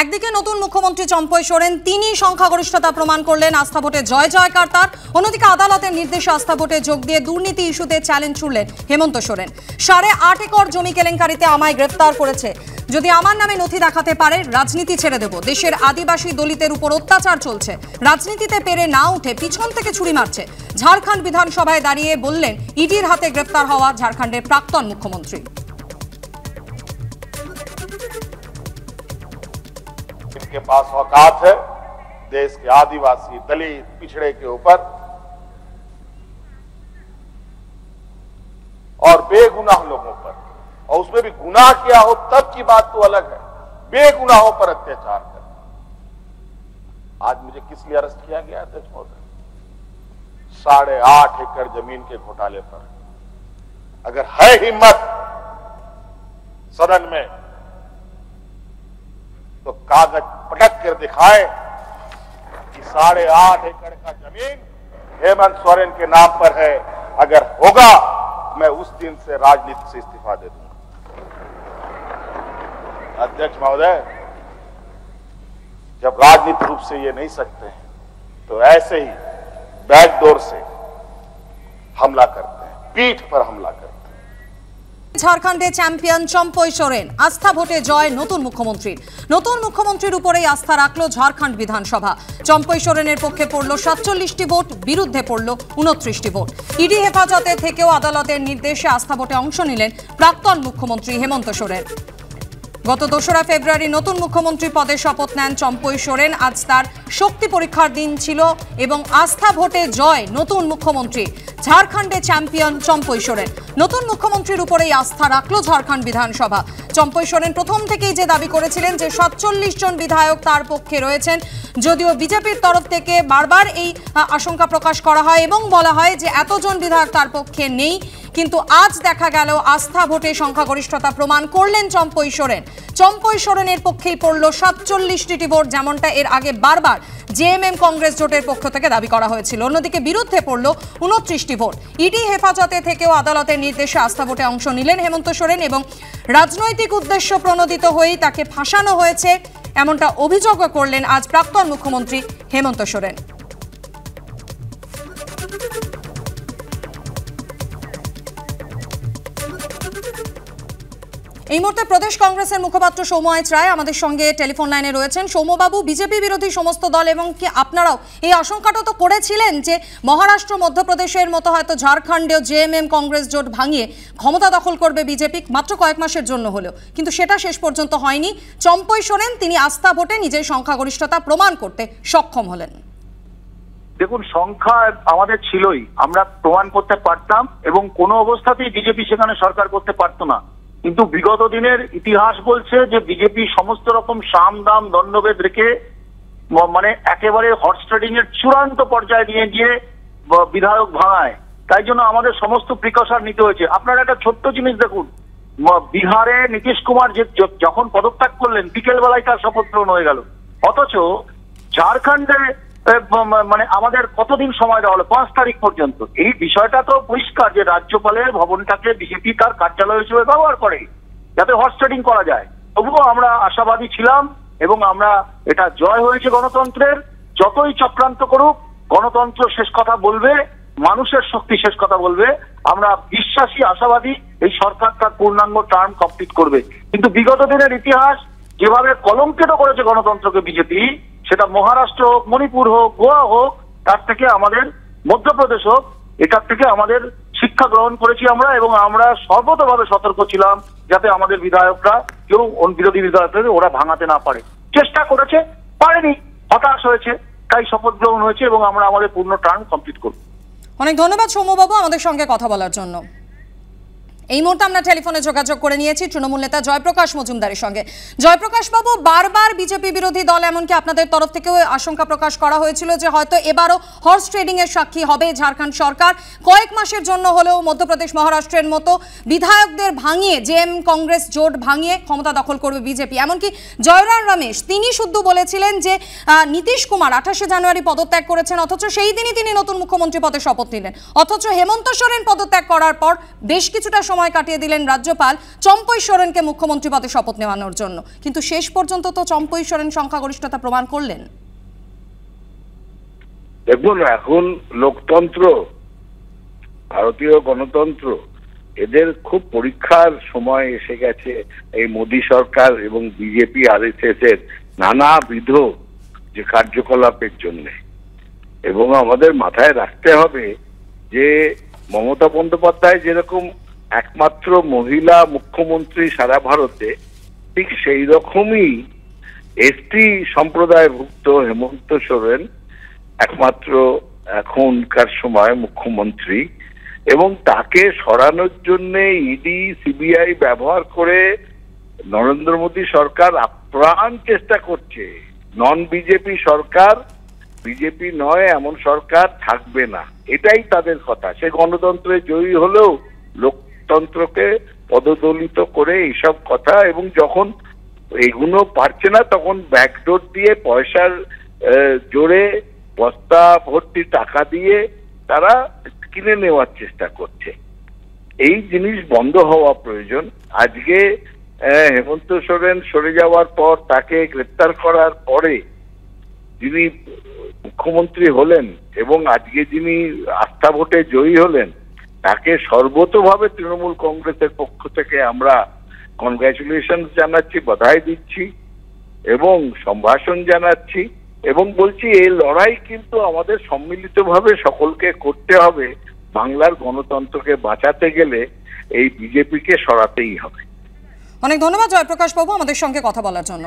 একদিকে নতুন মুখ্যমন্ত্রী চম্পই সোরেন তিনি সংখ্যাগরিষ্ঠতা প্রমাণ করলেন, আস্থা ভোটে জয় জয়কার তার। অন্যদিকে আদালতের নির্দেশে আস্থা ভোটে যোগ দিয়ে দুর্নীতি ইস্যুতে চ্যালেঞ্জ ছুড়লেন হেমন্ত সোরেন। 8.5 একর জমি কেলেঙ্কারিতে আমায় গ্রেফতার করেছে, যদি আমার নামে নথি দেখাতে পারে রাজনীতি ছেড়ে দেব। দেশের আদিবাসী দলিতের উপর অত্যাচার চলছে, রাজনীতিতে পেরে না উঠে পিছন থেকে ছুরি মারছে। ঝাড়খণ্ড বিধানসভায় দাঁড়িয়ে বললেন ইডির হাতে গ্রেফতার হওয়া ঝাড়খণ্ডের প্রাক্তন মুখ্যমন্ত্রী। इनके पास औकात है देश के आदिवासी दलित पिछड़े के ऊपर और बेगुनाह लोगों पर, और उसमें भी गुनाह किया हो तब की बात तो अलग है, बेगुनाहों पर अत्याचार कर। आज मुझे किस लिए अरेस्ट किया गया अध्यक्ष महोदय? 8.5 एकड़ जमीन के घोटाले पर। अगर है हिम्मत सदन में तो कागज पटक कर दिखाए कि 8.5 एकड़ का जमीन हेमंत सोरेन के नाम पर है। अगर होगा मैं उस दिन से राजनीति से इस्तीफा दे दूंगा। अध्यक्ष महोदय, जब राजनीतिक रूप से ये नहीं सकते हैं तो ऐसे ही बैकडोर से हमला करते हैं, पीठ पर हमला करते हैं। ঝাড়খণ্ডে চ্যাম্পিয়ন চম্পই সোরেন, আস্থা ভোটে জয় নতুন মুখ্যমন্ত্রীর। নতুন মুখ্যমন্ত্রীর উপরেই আস্থা রাখলো ঝাড়খণ্ড বিধানসভা। চম্পই সোরেনের পক্ষে পড়ল 47টি ভোট, বিরুদ্ধে পড়ল 29টি ভোট। ইডি হেফাজতে থেকেও আদালতের নির্দেশে আস্থা ভোটে অংশ নিলেন প্রাক্তন মুখ্যমন্ত্রী হেমন্ত সোরেন। গত 2রা ফেব্রুয়ারি নতুন মুখ্যমন্ত্রী পদে শপথ নেন চম্পই সোরেন। আজ তার শক্তি পরীক্ষার দিন ছিল এবং আস্থা ভোটে জয় নতুন মুখ্যমন্ত্রী। ঝাড়খণ্ডে চ্যাম্পিয়ন চম্পই সোরেন। নতুন মুখ্যমন্ত্রীর উপরেই আস্থা রাখল ঝাড়খণ্ড বিধানসভা। চম্পই সোরেন প্রথম থেকেই যে দাবি করেছিলেন যে 47 জন বিধায়ক তার পক্ষে রয়েছেন, যদিও বিজেপির তরফ থেকে বারবার এই আশঙ্কা প্রকাশ করা হয় এবং বলা হয় যে এতজন বিধায়ক তার পক্ষে নেই, কিন্তু আজ দেখা গেল আস্থা ভোটে সংখ্যাগরিষ্ঠতা প্রমাণ করলেন চম্পই সোরেন। চম্পই সোরেনের পক্ষেই পড়ল 47টি ভোট, যেমনটা এর আগে বারবার জেএমএম কংগ্রেস জোটের পক্ষ থেকে দাবি করা হয়েছিল। অন্যদিকে বিরুদ্ধে পড়ল 29টি ভোট। ইডি হেফাজতে থেকেও আদালতের নির্দেশে আস্থা ভোটে অংশ নিলেন হেমন্ত সোরেন এবং রাজনৈতিক উদ্দেশ্য প্রণোদিত হয়েই তাকে ফাঁসানো হয়েছে, এমনটা অভিযোগ করলেন আজ প্রাক্তন মুখ্যমন্ত্রী হেমন্ত সোরেন। এই মুহূর্তে প্রদেশ কংগ্রেসের মুখপাত্র সৌম্য রায় আমাদের সঙ্গে টেলিফোন লাইনে রয়েছেন। সৌম্যবাবু, বিজেপি বিরোধী সমস্ত দল এবং কি আপনারাও এই আশঙ্কাটা তো করেছিলেন যে মহারাষ্ট্র মধ্যপ্রদেশের মতো হয়তো ঝাড়খণ্ডেও জেএমএম কংগ্রেস জোট ভাঙিয়ে ক্ষমতা দখল করবে বিজেপি, মাত্র কয়েক মাসের জন্য হলেও, কিন্তু সেটা শেষ পর্যন্ত হয়নি। চম্পই সোরেন তিনি আস্থা ভোটে নিজের সংখ্যাগরিষ্ঠতা প্রমাণ করতে সক্ষম হলেন। দেখুন, সংখ্যা আমাদের ছিলই, আমরা প্রমাণ করতে পারতাম এবং কোনো অবস্থাতেই বিজেপি সেখানে সরকার করতে পারতো না। কিন্তু বিগত দিনের ইতিহাস বলছে যে বিজেপি সমস্ত রকম সাম দাম দণ্ডভেদ রেখে মানে একেবারে হর্স ট্রেডিং এর চূড়ান্ত পর্যায়ে নিয়ে গিয়ে বিধায়ক ভাঙায়। তাই জন্য আমাদের সমস্ত প্রিকশন নিতে হয়েছে। আপনারা একটা ছোট্ট জিনিস দেখুন, বিহারে নীতিশ কুমার যখন পদত্যাগ করলেন বিকেল বেলায় তার শপথ গ্রহণ হয়ে গেল, অথচ ঝাড়খণ্ডে মানে আমাদের কতদিন সময় দেওয়া হলো? 5 তারিখ পর্যন্ত। এই বিষয়টা তো পরিষ্কার যে রাজ্যপালের ভবনটাকে বিজেপি তার কার্যালয় হিসেবে ব্যবহার করে যাতে হর্স ট্রেডিং করা যায়। তবুও আমরা আশাবাদী ছিলাম এবং আমরা এটা জয় হয়েছে গণতন্ত্রের। যতই চক্রান্ত করুক গণতন্ত্র শেষ কথা বলবে, মানুষের শক্তি শেষ কথা বলবে। আমরা বিশ্বাসী, আশাবাদী এই সরকার তার পূর্ণাঙ্গ টার্ম কমপ্লিট করবে। কিন্তু বিগত দিনের ইতিহাস যেভাবে কলঙ্কিত করেছে গণতন্ত্রকে বিজেপি, সেটা মহারাষ্ট্র হোক, মণিপুর হোক, গোয়া হোক, তার থেকে আমাদের মধ্যপ্রদেশ হোক, এটার থেকে আমাদের শিক্ষা গ্রহণ করেছি আমরা এবং আমরা সর্বতভাবে সতর্ক ছিলাম যাতে আমাদের বিধায়করা কেউ বিরোধী বিধায়কদের ওরা ভাঙাতে না পারে। চেষ্টা করেছে, পারেনি, হতাশ হয়েছে, তাই শপথ গ্রহণ হয়েছে এবং আমরা আমাদের পূর্ণ টার্ম কমপ্লিট করব। অনেক ধন্যবাদ সৌম্যবাবু আমাদের সঙ্গে কথা বলার জন্য। এই মুহূর্তে আমরা টেলিফোনে যোগাযোগ করে নিয়েছি তৃণমূল নেতা জয়প্রকাশ মজুমদারের সঙ্গে। জয়প্রকাশ বাবু, বারবার বিজেপি বিরোধী দল এমনকি আপনাদের তরফ থেকেও আশঙ্কা প্রকাশ করা হয়েছিল যে হয়তো এবারও হর্স ট্রেডিং এর সাক্ষী হবে ঝাড়খণ্ড সরকার। কয়েক মাসের জন্য হলেও মধ্যপ্রদেশ মহারাষ্ট্রের মতো বিধায়কদের ভাঙিয়ে জেএম কংগ্রেস জোট ভাঙিয়ে ক্ষমতা দখল করবে বিজেপি। এমনকি জয়রাম রমেশ তিনি শুদ্ধ বলেছিলেন যে নীতিশ কুমার 28শে জানুয়ারি পদত্যাগ করেছেন, অথচ সেই দিনই তিনি নতুন মুখ্যমন্ত্রী পদে শপথ নিলেন। অথচ হেমন্ত সোরেন পদত্যাগ করার পর বেশ কিছুটা সময় কাটিয়ে দিলেন রাজ্যপাল চম্পই সোরেনকে মুখ্যমন্ত্রী পদে শপথ নেওয়ানোর জন্য, কিন্তু শেষ পর্যন্ত তো চম্পই সোরেন সংখ্যাগরিষ্ঠতা প্রমাণ করলেন। দেখুন, এখন লোকতন্ত্র, ভারতীয় গণতন্ত্র, এদের খুব পরীক্ষার সময় এসে গেছে এই মোদী সরকার এবং বিজেপি আরএসএস এর নানাবিধ যে কার্যকলাপের জন্য। এবং আমাদের মাথায় রাখতে হবে যে মমতা বন্দ্যোপাধ্যায় যেরকম একমাত্র মহিলা মুখ্যমন্ত্রী সারা ভারতে, ঠিক সেই রকমই এসটি সম্প্রদায়ভুক্ত হেমন্ত সোরেন একমাত্র এখনকার সময় মুখ্যমন্ত্রী। এবং তাকে সরানোর জন্য ইডি সিবিআই ব্যবহার করে নরেন্দ্র মোদী সরকার আপ্রাণ চেষ্টা করছে। নন বিজেপি সরকার, বিজেপি নয় এমন সরকার থাকবে না, এটাই তাদের কথা। সে গণতন্ত্রে জয়ী হলেও লোকতন্ত্রকে পদদলিত করে এইসব কথা, এবং যখন এগুলো পারছে না তখন ব্যাকডোর দিয়ে পয়সার জোরে বস্তা ভর্তি টাকা দিয়ে তারা কিনে নেওয়ার চেষ্টা করছে। এই জিনিস বন্ধ হওয়া প্রয়োজন। আজকে হেমন্ত সোরেন সরে যাওয়ার পর, তাকে গ্রেপ্তার করার পরে যিনি মুখ্যমন্ত্রী হলেন এবং আজকে যিনি আস্থা ভোটে জয়ী হলেন, তাকে সর্বতোভাবে তৃণমূল কংগ্রেসের পক্ষ থেকে আমরা কনগ্রাচুলেশন জানাচ্ছি, বাধাই দিচ্ছি এবং সম্ভাষণ জানাচ্ছি, এবং বলছি এই লড়াই কিন্তু আমাদের সম্মিলিতভাবে সকলকে করতে হবে। বাংলার গণতন্ত্রকে বাঁচাতে গেলে এই বিজেপিকে সরাতেই হবে। অনেক ধন্যবাদ জয়প্রকাশ বাবু আমাদের সঙ্গে কথা বলার জন্য।